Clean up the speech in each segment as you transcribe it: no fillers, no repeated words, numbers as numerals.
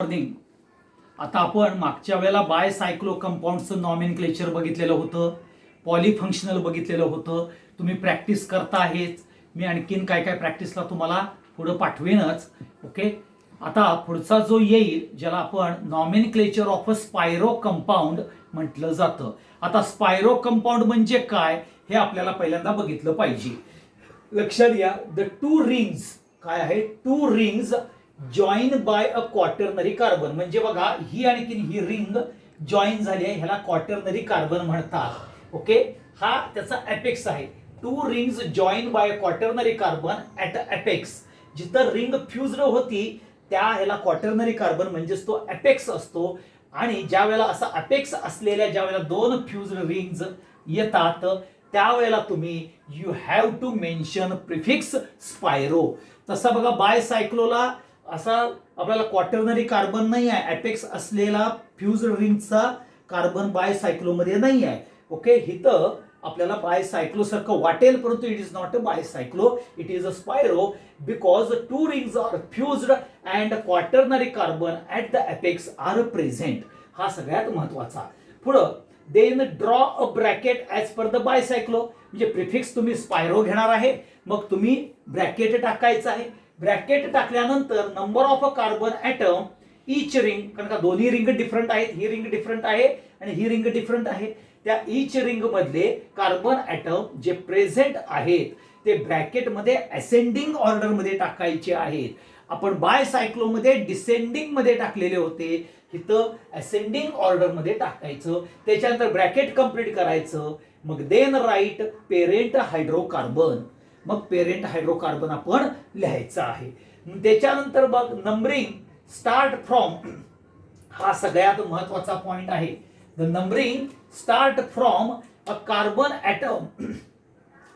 Morning. आता आपण मागच्या वेळेला बाय सायक्लो कंपाऊंडचं नॉमेनक्लेचर बघितलेलं होतं, पॉलिफंक्शनल बघितलेलं होतं. तुम्ही प्रॅक्टिस करता आहेच. मी आणखीन काय काय प्रॅक्टिसला तुम्हाला पुढे पाठवेनच. ओके, आता पुढचा जो येईल ज्याला आपण नॉमेनक्लेचर ऑफ अ स्पायरो कंपाऊंड म्हटलं जातं. आता स्पायरो कंपाऊंड म्हणजे काय हे आपल्याला पहिल्यांदा बघितलं पाहिजे. लक्षात घ्या, द टू रिंग्स काय आहे, to rings join by a quaternary carbon. म्हणजे बघा, ही आणखी ही रिंग जॉईन झाली आहे, ह्याला क्वाटर्नरी कार्बन म्हणतात. ओके, हा त्याचा एपेक्स आहे. To rings join bye quaternary carbon at apex. जिथं रिंग फ्युज्ड होती त्या ह्याला क्वाटर्नरी कार्बन म्हणजेच तो एपेक्स असतो. आणि ज्या वेळेला असा एपेक्स असलेल्या ज्या वेळेला दोन फ्युज्ड रिंग्स येतात त्यावेळेला तुम्ही you have to mention prefix spiro. तसा बघा बाय सायक्लोला असा आपल्याला क्वाटर्नरी कार्बन नाही आहे, एपेक्स असलेला फ्युज्ड रिंगचा कार्बन बाय सायक्लोमध्ये नाही आहे. ओके, इथं आपल्याला बाय सायक्लो सारखं वाटेल परंतु it is not a bicyclo, it is a spiro because two rings are fused and quaternary carbon at the apex are present. हा सगळ्यात महत्वाचा. पुढं then draw a bracket as per the bicyclo. म्हणजे prefix तुम्ही स्पायरो घेणार आहे, मग तुम्ही ब्रॅकेट टाकायचं आहे. ब्रॅकेट टाकल्यानंतर number of a carbon atom each ring, कारण का दोन्ही रिंग डिफरंट आहेत, ही रिंग डिफरंट आहे आणि ही रिंग डिफरंट आहे. त्या ईच रिंग मधले कार्बन ऍटम जे प्रेझेंट आहेत ते ब्रॅकेट मध्ये असेंडिंग ऑर्डर मध्ये टाकायचे आहेत. आपण बाय सायक्लो मध्ये डिसेंडिंग मध्ये टाकलेले होते, इथं असेंडिंग ऑर्डर मध्ये टाकायचं. त्याच्यानंतर ब्रॅकेट कंप्लीट करायचं. मग देन राईट पेरेंट हायड्रोकार्बन. मग पेरेंट हायड्रोकार्बन आपण लिहायचं आहे. त्याच्यानंतर बघ नंबरिंग स्टार्ट फ्रॉम, हा सगळ्यात महत्वाचा पॉइंट आहे. The numbering start from a carbon atom.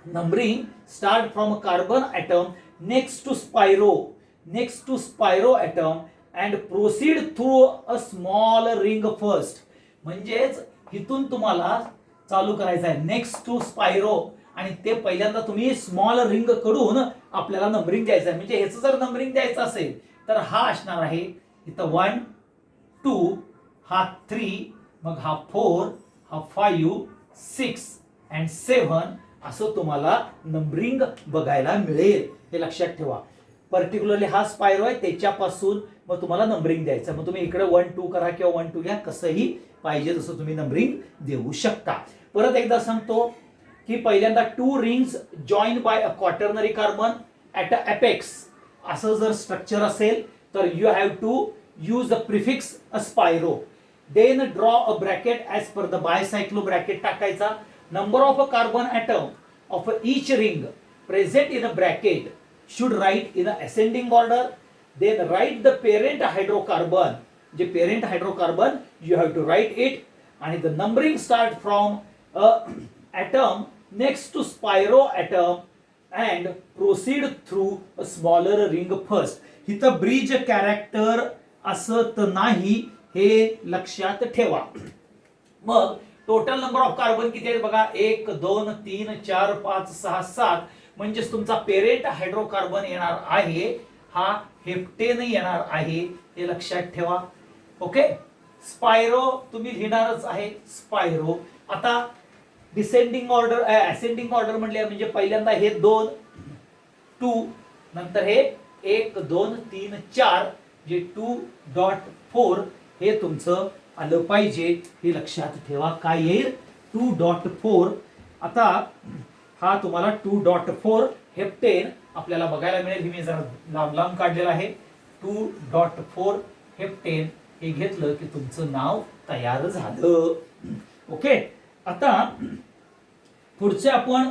Numbering start from a carbon atom next to spiro atom and proceed through a small ring first. म्हणजेच इथून तुम्हाला चालू करायचं आहे नेक्स्ट टू स्पायरो, आणि ते पहिल्यांदा तुम्ही स्मॉल रिंग कडून आपल्याला नंबरिंग द्यायचं आहे. म्हणजे ह्याचं जर नंबरिंग द्यायचं असेल तर हा असणार आहे इथं 1 2, हा 3, मग हा 4, हा 5, 6 अँड 7 असं तुम्हाला नंबरिंग बघायला मिळेल. हे लक्षात ठेवा. पर्टिक्युलरली हा स्पायरो आहे त्याच्यापासून मग तुम्हाला नंबरिंग द्यायचं. मग तुम्ही इकडे 1 2 करा किंवा 1 2 घ्या, कसंही पाहिजे तसं तुम्ही नंबरिंग देऊ शकता. परत एकदा सांगतो की पहिल्यांदा two rings join by a quaternary carbon at a apex असं जर स्ट्रक्चर असेल तर you have to use the prefix a spiro. Then draw a bracket as per the bicyclo. Bracket टाकायचा. Number of a carbon atom of each ring present in a bracket should write in ascending order. Then write the parent hydrocarbon. जे parent hydrocarbon you have to write it. आणि the numbering start from atom next to spiro atom and proceed through a smaller ring first. इथं bridge character असत नाही, हे लक्षात ठेवा. मग total number of carbon किती आहेत बघा, 1 2 3 4 5 6 7. म्हणजेच तुमचा पेरेंट हायड्रोकार्बन येणार आहे हा हेप्टेन येणार आहे, हे लक्षात ठेवा. ओके, स्पायरो तुम्ही लिहिणारच आहे स्पायरो. आता डिसेंडिंग ऑर्डर असेंडिंग ऑर्डर म्हणले म्हणजे पहिल्यांदा हे 2 2, नंतर हे 1 2 3 4, जे 2.4 हे तुमचं आलं पाहिजे, हे लक्षात ठेवा. काय येईल 2.4. आता हा तुम्हाला 2.4 हेप्टेन आपल्याला बघायला मिळेल. मी जरा लांब लांब काढलेला आहे. 2.4 हेप्टेन हे घेतलं की तुमचं नाव तयार झालं. ओके, आता पुढचे आपण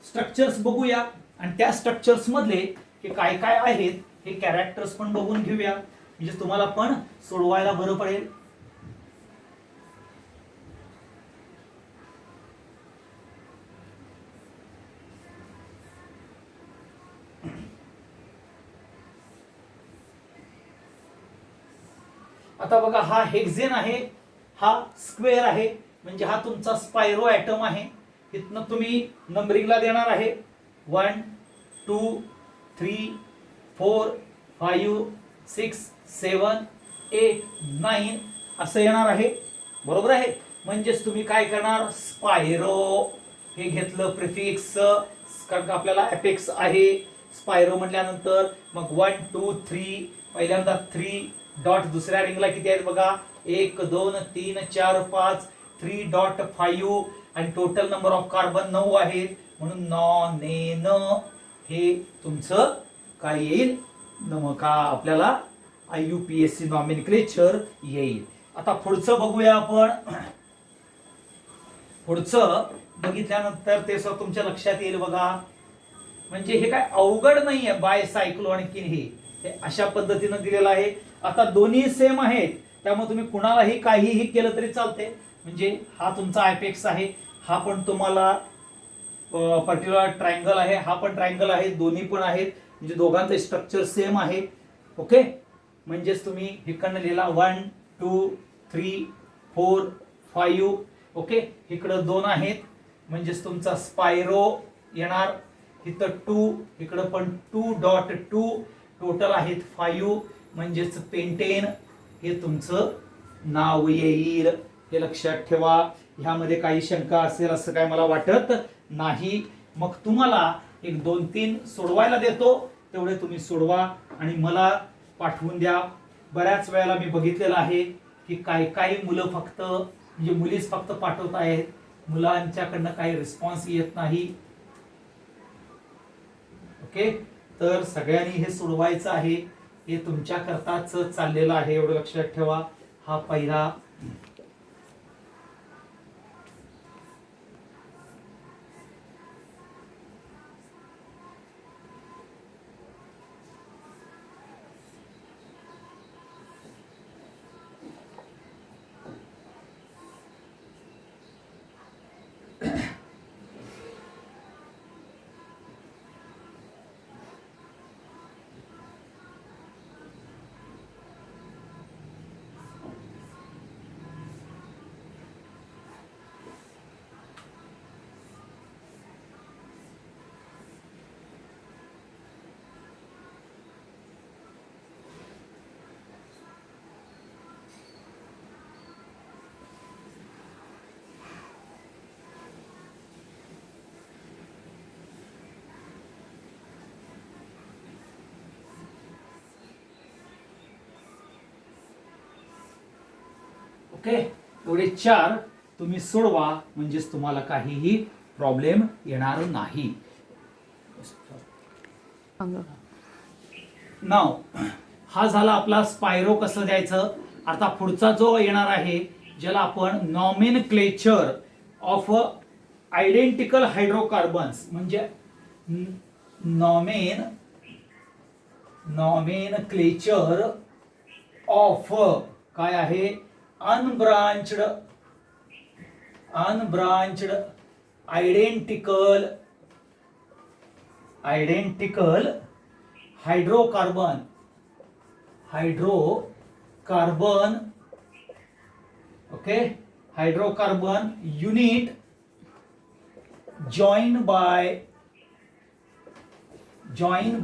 स्ट्रक्चर्स बघूया आणि त्या स्ट्रक्चर्स मधले हे काय काय आहेत हे कॅरेक्टर्स पण बघून घेऊया, म्हणजे तुम्हाला पण सोडवायला बरं पडेल. आता बघा, हा हेक्सेन आहे, हा स्क्वेअर आहे, म्हणजे हा तुमचा स्पायरो ऍटम आहे. इथनं तुम्ही नंबरिंगला देणार आहे 1 2 3 4 5 6 7 8 9 असं येणार आहे, बरोबर आहे. म्हणजेच तुम्ही काय करणार, स्पायरो हे घेतलं प्रिफिक्स, कारण का आपल्याला एपेक्स आहे. स्पायरो म्हटल्यानंतर मग 1 2 3 पहिल्यांदा 3 डॉट, दुसऱ्या रिंगला किती आहेत बघा, 1 2 3 4 5 3 डॉट 5 आणि टोटल नंबर ऑफ कार्बन 9 आहेत, म्हणून नॉनेन हे तुमचं काय येईल, नमका आपल्याला IUPAC नॉमेनक्लेचर येईल. आता पुढचं बघूया आपण. पुढचं बघितल्यानंतर ते सर तुमच्या लक्षात येईल बघा. म्हणजे हे काय अवघड नाहीये, बायसायक्लो आणखीन हे अशा पद्धतीनं दिलेलं आहे. आता दोन्ही सेम आहेत, त्यामुळे तुम्ही कुणालाही काहीही केलं तरी चालते. म्हणजे हा तुमचा आयपेक्स आहे, हा पण तुम्हाला पर्टिक्युलर ट्रायंगल आहे, हा पण ट्रायंगल आहे, दोन्ही पण आहेत, म्हणजे दोघांचं स्ट्रक्चर सेम आहे. ओके, म्हणजेच तुम्ही इकडनं लिहिला 1 2 3 4 5. ओके, इकडं 2 आहेत, म्हणजेच तुमचा स्पायरो येणार. इथं 2, इकडं पण 2 डॉट 2, टोटल आहेत 5, म्हणजेच पेंटेन हे तुमचं नाव येईल. हे लक्षात ठेवा. ह्यामध्ये काही शंका असेल असं काय मला वाटत नाही. मग तुम्हाला 1 2 3 सोडवायला देतो, तेवढे तुम्ही सोडवा आणि मला पाठवून द्या. बऱ्याच वेळेला मी बघितलेलं आहे की काही मुलं फक्त, म्हणजे मुलीच फक्त पाठवत आहेत, मुलांच्याकडनं काही रिस्पॉन्स येत नाही. ओके, तर सगळ्यांनी हे सोडवायचं आहे. हे तुमच्या करताच चाललेलं आहे, एवढं लक्षात ठेवा. हा पहिला. ओके, एवढे 4 तुम्ही सोडवा, म्हणजेच तुम्हाला काहीही प्रॉब्लेम येणार नाही. नाव हा झाला आपला स्पायरो कसं द्यायचं. आता पुढचा जो येणार आहे, ज्याला आपण नॉमेनक्लेचर ऑफ आयडेंटिकल हायड्रोकार्बन्स, म्हणजे नॉमेनक्लेचर ऑफ काय आहे, unbranched identical hydrocarbon okay, hydrocarbon unit joined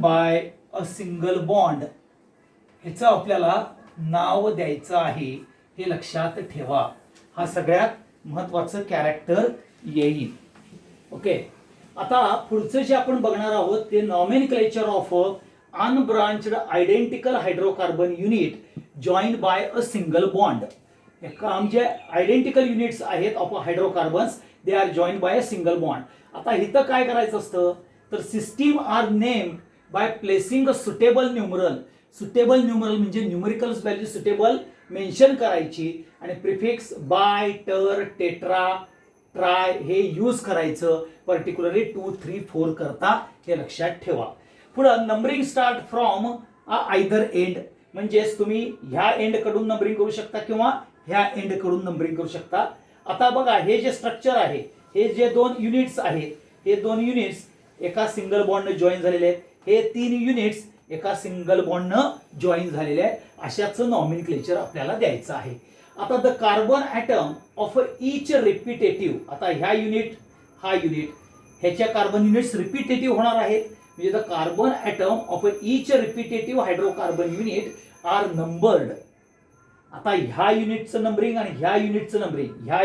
by a single bond. ह्याचं आपल्याला नाव द्यायचं आहे, हे लक्षात ठेवा. हा सगळ्यात महत्वाचं कॅरेक्टर येईल. ओके, आता पुढचं जे आपण बघणार आहोत ते nomenclature of unbranched identical hydrocarbon unit joined by a single bond. जे आयडेंटिकल युनिट्स आहेत of hydrocarbons, they are joined by a single bond. आता इथं काय करायचं असतं, तर system are named by placing a suitable numeral. Suitable numeral म्हणजे numerical value suitable mention करायची आणि prefix bi, ter, tetra, tri हे यूज करायचं, पर्टिक्युलरली 2 3 4 करता. हे लक्षात ठेवा. पुढं numbering start from either end, म्हणजेच तुम्ही ह्या एंड कडून नंबरिंग करू शकता किंवा ह्या एंड कडून नंबरिंग करू शकता. आता बघा, हे जे स्ट्रक्चर आहे, हे जे 2 युनिट्स आहेत, हे 2 युनिट्स एका सिंगल बॉन्डने जॉईन झालेले आहेत. हे 3 युनिट्स एका सिंगल बॉन्डनं जॉईन झालेले आहेत. अशाच नॉमेनक्लेचर आपल्याला द्यायचं आहे. आता the carbon atom of each repetitive, आता ह्या युनिट, हा युनिट, ह्याच्या कार्बन युनिट्स रिपिटेटिव्ह होणार आहेत. म्हणजे the carbon atom of each repetitive hydrocarbon unit are numbered. आता ह्या युनिटचं नंबरिंग आणि ह्या युनिटचं नंबरिंग, ह्या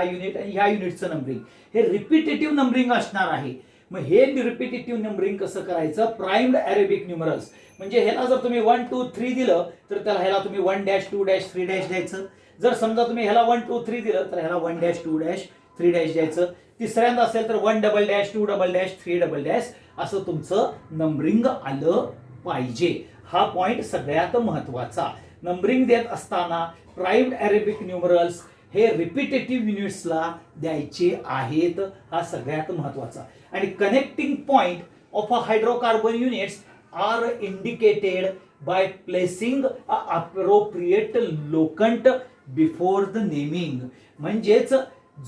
युनिट आणि ह्या युनिटचं नंबरिंग हे रिपिटेटिव्ह नंबरिंग असणार आहे. मग हे रिपिटेटिव्ह नंबरिंग कसं करायचं? प्राइम्ड अरेबिक न्यूमरल्स, म्हणजे ह्याला जर तुम्ही 1 2 3 दिलं तर त्याला ह्याला तुम्ही 1 डॅश 2 डॅश 3 डॅश द्यायचं. जर समजा तुम्ही ह्याला 1 2 3 दिलं तर ह्याला 1 डॅश 2 डॅश 3 डॅश द्यायचं. तिसऱ्यांदा असेल तर 1 double dash 2 double dash 3 double dash असं तुमचं नंबरिंग आलं पाहिजे. हा पॉइंट सगळ्यात महत्वाचा. नंबरिंग देत असताना प्राइम्ड अरेबिक न्यूमरल्स हे रिपिटेटिव्ह युनिट्सला द्यायचे आहेत. हा सगळ्यात महत्वाचा. आणि connecting point of a hydrocarbon units are indicated by placing a appropriate locant before the naming. म्हणजेच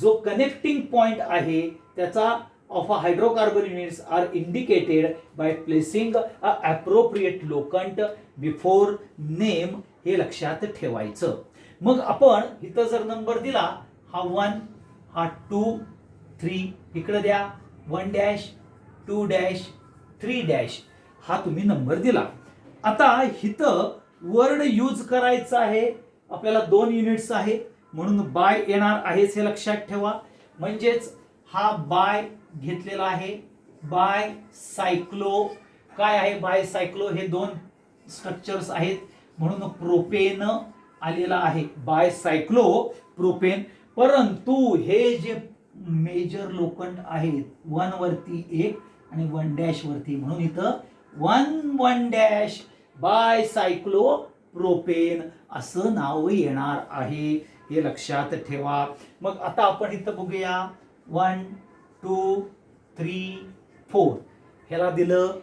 जो कनेक्टिंग पॉइंट आहे त्याचा of a hydrocarbon units are indicated by placing a appropriate locant before name. हे लक्षात ठेवायचं. मग आपण इथं जर नंबर दिला, हा 1, हा 2 3, इकडे द्या 1 डॅश 2 डॅश 3 डॅश, हा तुम्ही नंबर दिला. आता इथं वर्ड यूज करायचं आहे आपल्याला. 2 युनिट्स आहे म्हणून बाय येणार आहेच, हे लक्षात ठेवा. म्हणजेच हा बाय घेतलेला आहे. बाय सायक्लो काय आहे? बाय सायक्लो हे 2 स्ट्रक्चर्स आहेत म्हणून प्रोपेन आलेला आहे. Bicyclo propane. परंतु हे जे मेजर लोकंट आहेत 1 वरती 1 आणि 1 डॅश वरती, म्हणून इथं 1 डॅश बाय सायक्लो प्रोपेन असं नाव येणार आहे. हे लक्षात ठेवा. मग आता आपण इथं बघूया 1 2 3 4 ह्याला दिलं.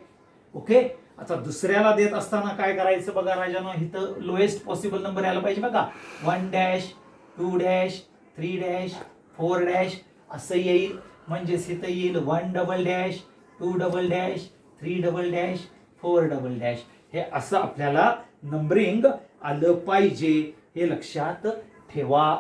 ओके. आता दुसऱ्याला देत असताना काय करायचं बघा राजानो, इथं लोएस्ट पॉसिबल नंबर यायला पाहिजे बघा. 1 डॅश 2 डॅश 3 डॅश 4 डॅश असं येईल. म्हणजेच इथं येईल 1 double dash 2 double dash 3 double dash 4 double dash. हे असं आपल्याला नंबरिंग आलं पाहिजे. हे लक्षात ठेवा.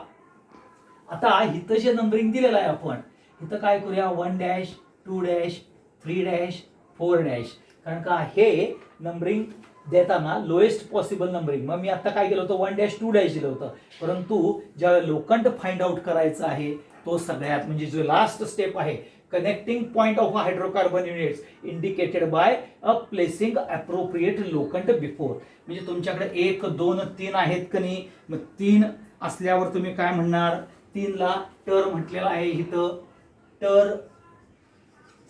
आता इथं जे नंबरिंग दिलेलं आहे आपण इथं काय करूया? 1 डॅश 2 डॅश 3 डॅश 4 डॅश. कारण का हे नंबरिंग देताना लोएस्ट पॉसिबल नंबरिंग. मग मी आता काय केलं होतं? 1 डॅश 2 डॅश दिलं होतं. परंतु ज्या लोकंट फाइंड आउट करायचा आहे तो सगळ्यात म्हणजे जो लास्ट स्टेप आहे, connecting point of hydrocarbon units indicated by a placing appropriate locant before. म्हणजे तुमच्याकडे 1 2 3 आहेत का नाही? मग 3 असल्यावर तुम्ही काय म्हणणार? 3 ला टर म्हटलेला आहे इथं. टर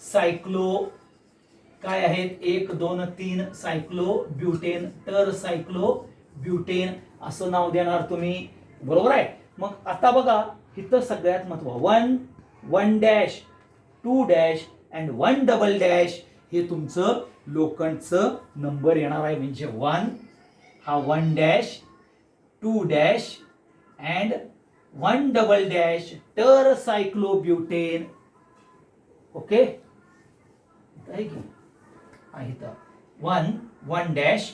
सायक्लो काय आहेत? 1 2 3 सायक्लो ब्युटेन. टर सायक्लो ब्युटेन असं नाव देणार तुम्ही. बरोबर आहे. मग आता बघा इथं सगळ्यात महत्त्व 1 dash 2 dash and 1 double dash हे तुमचं लोकंटचं नंबर येणार आहे. म्हणजे 1 हा 1 dash 2 dash and 1 double dash टर सायक्लो ब्युटेन. ओके. आहे की इथं 1 डॅश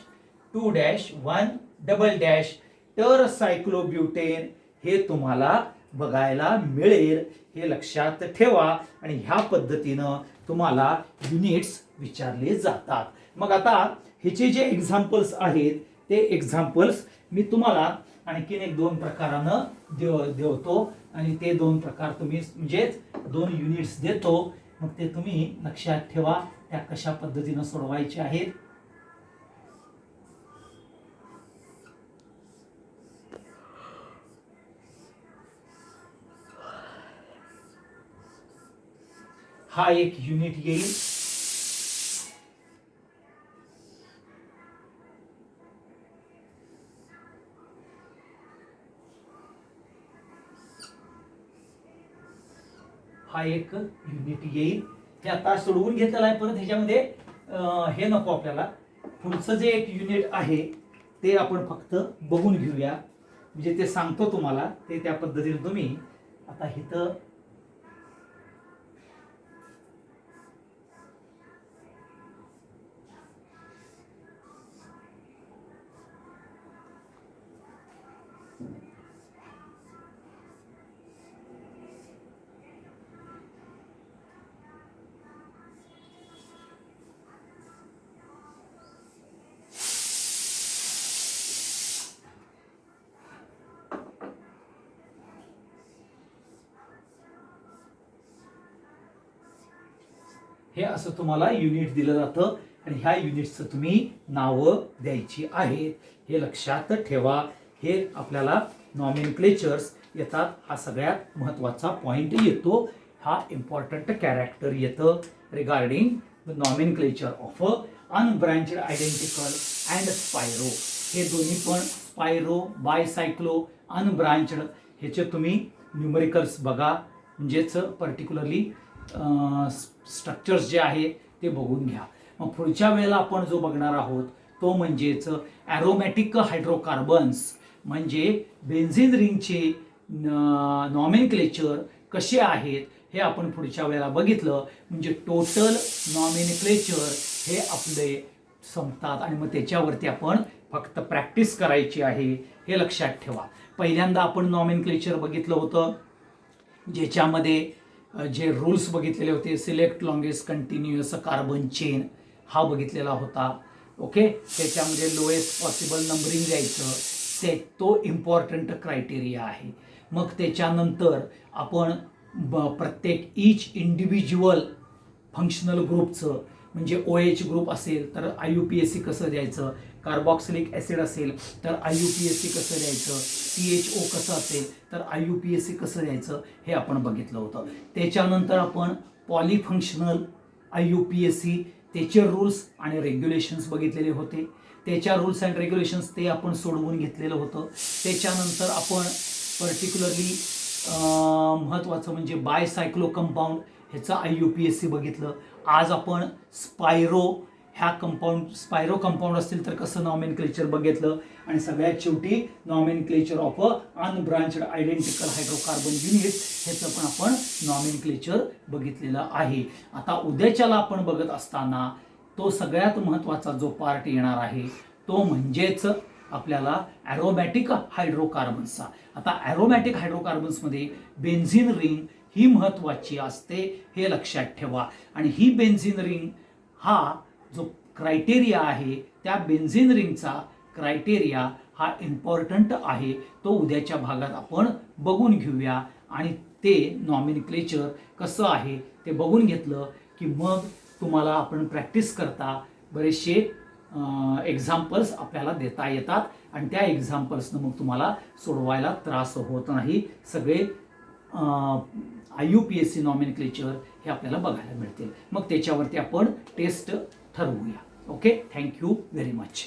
2 डॅश 1 डबल डॅश टर सायक्लो ब्युटेन हे तुम्हाला बघायला मिळेल. हे लक्षात ठेवा. आणि ह्या पद्धतीनं तुम्हाला युनिट्स विचारले जातात. मग आता ह्याचे जे एक्झाम्पल्स आहेत ते एक्झाम्पल्स मी तुम्हाला आणखीन 1-2 प्रकारानं देतो आणि ते 2 प्रकार तुम्ही म्हणजेच 2 युनिट्स देतो. मग ते तुम्ही लक्षात ठेवा त्या कशा पद्धतीनं सोडवायचे आहेत. हा एक युनिट येईल. हा एक युनिट येईल. हे आता सोडवून घेतलेला आहे. परत ह्याच्यामध्ये हे नको आपल्याला. पुढचं जे एक युनिट आहे ते आपण फक्त बघून घेऊया. म्हणजे ते सांगतो तुम्हाला. ते त्या पद्धतीने तुम्ही आता इथं हे असं तुम्हाला युनिट दिलं जातं आणि ह्या युनिट्सचं तुम्ही नावं द्यायची आहेत. हे लक्षात ठेवा. हे आपल्याला नॉमेनक्लेचर्स येतात. हा सगळ्यात महत्त्वाचा पॉइंट येतो. हा इम्पॉर्टंट कॅरेक्टर येतं regarding the nomenclature of unbranched identical and spiro. हे दोन्ही पण स्पायरो, बायसायक्लो, अनब्रांचड ह्याचे तुम्ही न्यूमरिकल्स बघा, म्हणजेच पर्टिक्युलरली स्ट्रक्चर्स जे आहेत ते बघून घ्या. मग पुढच्या वेळेला आपण जो बघणार आहोत तो म्हणजेच ॲरोमॅटिक हायड्रोकार्बन्स, म्हणजे बेन्झिन रिंगचे नॉमेनक्लेचर कसे आहेत हे आपण पुढच्या वेळेला बघितलं म्हणजे टोटल नॉमेनक्लेचर हे आपले संपतात आणि मग त्याच्यावरती आपण फक्त प्रॅक्टिस करायची आहे. हे लक्षात ठेवा. पहिल्यांदा आपण नॉमेनक्लेचर बघितलं होतं, ज्याच्यामध्ये जे रूल्स बघितलेले होते, select longest continuous carbon chain हा बघितलेला होता. ओके, त्याच्यामध्ये लोएस्ट पॉसिबल नंबरिंग द्यायचं, ते तो इम्पॉर्टंट क्रायटेरिया आहे. मग त्याच्यानंतर आपण प्रत्येक इच इंडिव्हिज्युअल फंक्शनल ग्रुपचं, म्हणजे OH ग्रुप असेल तर IUPAC कसं द्यायचं, कार्बॉक्सिलिक ॲसिड असेल तर IUPAC कसं द्यायचं, CHO कसं असेल तर IUPAC कसं द्यायचं हे आपण बघितलं होतं. त्याच्यानंतर आपण पॉलिफंक्शनल IUPAC त्याचे रूल्स आणि रेग्युलेशन्स बघितलेले होते. त्याच्या रूल्स अँड रेग्युलेशन्स ते आपण सोडवून घेतलेलं होतं. त्याच्यानंतर आपण पर्टिक्युलरली महत्त्वाचं म्हणजे बायसायक्लो कंपाऊंड ह्याचं IUPAC बघितलं. आज आपण स्पायरो कंपाऊंड असतील तर कसं नॉमेनक्लेचर बघितलं आणि सगळ्यात शेवटी nomenclature of unbranched identical hydrocarbon unit ह्याचं पण आपण नॉमेनक्लेचर बघितलेलं आहे. आता उद्याच्याला आपण बघत असताना तो सगळ्यात महत्त्वाचा जो पार्ट येणार आहे तो म्हणजेच आपल्याला ॲरोमॅटिक हायड्रोकार्बन्सचा. आता ॲरोमॅटिक हायड्रोकार्बन्समध्ये बेन्झिन रिंग ही महत्त्वाची असते, हे लक्षात ठेवा. आणि ही बेन्झिन रिंग हा जो क्रायटेरिया आहे त्या बेन्झिन रिंगचा क्रायटेरिया हा इम्पॉर्टंट आहे. तो उद्याच्या भागात आपण बघून घेऊया आणि ते नॉमेनक्लेचर कसं आहे ते बघून घेतलं की मग तुम्हाला आपण प्रॅक्टिस करता बरेचसे एक्झाम्पल्स आपल्याला देता येतात आणि त्या एक्झाम्पल्सनं मग तुम्हाला सोडवायला त्रास होत नाही. सगळे IUPAC नॉमेनक्लेचर हे आपल्याला बघायला मिळतील. मग त्याच्यावरती आपण टेस्ट ठरवूया. Okay, thank you very much.